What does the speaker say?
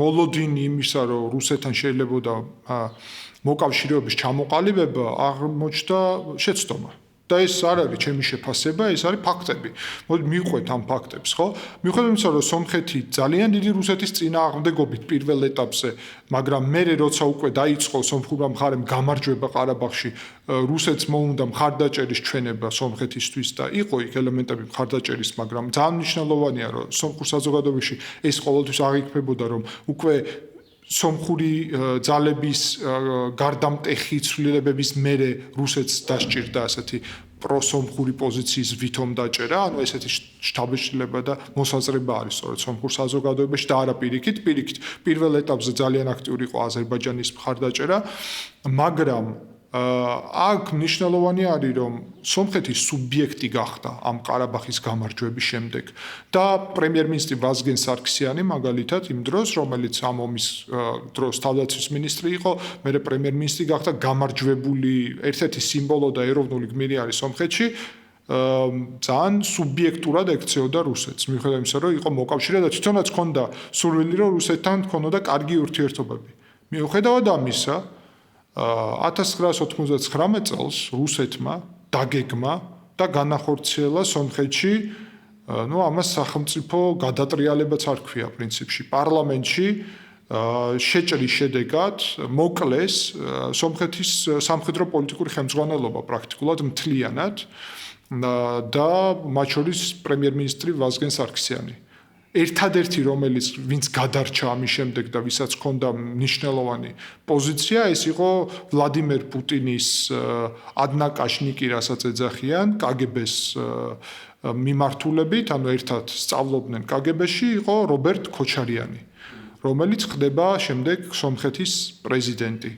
მოლოდინი იმისა, რომ რუსეთთან შეიძლებოდა მოკავშირეობის ჩამოყალიბება, აღმოჩნდა შეცდომა. და ეს არ არის ჩემი შეფასება, ეს არის ფაქტები. მოდი მივყვეთ ამ ფაქტებს, ხო? მივხვდეთ იმისა, რომ სომხეთი ძალიან დიდი რუსეთის წინააღმდეგობით პირველ ეტაპზე, მაგრამ მერე როცა უკვე დაიწყო სომხურმა მხარემ გამარჯვება ყარაბაღში, რუსეთს მოუნდა მხარდაჭერის ჩვენება სომხეთისთვის და იყო იქ ელემენტები მხარდაჭერის, მაგრამ ძალიან მნიშვნელოვანია, რომ სომხურ საზოგადოებაში ეს ყოველთვის აღიქმებოდა, რომ უკვე სომხური ძალების გარდამტეხი ცვლილებების მერე რუსეთს დასჭირდა ასეთი პროსომხური პოზიციის ვითომ დაჭერა, ანუ ესეთი შთაბეჭდილება და მოსაზრება არის სწორედ სომხურ საზოგადოებაში და არა პირიქით, პირველ ეტაპზე ძალიან აქტიური იყო აზერბაიჯანის მხარდაჭერა, მაგრამ აქ მნიშვნელოვანი არის, რომ სომხეთი სუბიექტი გახდა ამ ყარაბაღის გამარჯვების შემდეგ და პრემიერ-მინისტრი ვაზგენ სარქსიანი მაგალითად იმ დროს, რომელიც ამ ომის დროს თავდაცვის მინისტრი იყო, მერე პრემიერ-მინისტრი გახდა გამარჯვებული ერთ-ერთი სიმბოლო და ეროვნული გმირი არის სომხეთში, ძალიან სუბიექტურად ექცეოდა რუსეთს, მიუხედავად იმისა, რომ იყო მოკავშირე და თვითონაც ჰქონდა სურვილი, რომ რუსეთთან ჰქონოდა კარგი ურთიერთობები. მიუხედავად ამისა, 1999 წელს რუსეთმა დაგეგმა და განახორციელა სომხეთში, ამას სახელმწიფო გადატრიალებაც არ ქვია პრინციპში, პარლამენტში შეჭრის შედეგად მოკლეს სომხეთის სამხედრო პოლიტიკური ხელმძღვანელობა პრაქტიკულად მთლიანად და მათ შორის პრემიერ-მინისტრი ვაზგენ სარქსიანი. ერთადერთი რომელიც ვინც გადარჩა ამის შემდეგ და ვისაც ჰქონდა მნიშვნელოვანი პოზიცია, ეს იყო ვლადიმერ პუტინის ადნაკაშნიკი, რასაც ეძახიან, კგბ-ს მიმართულებით, ანუ ერთად სწავლობდნენ კგბ-ში, იყო რობერტ ქოჩარიანი, რომელიც ხდება შემდეგ სომხეთის პრეზიდენტი.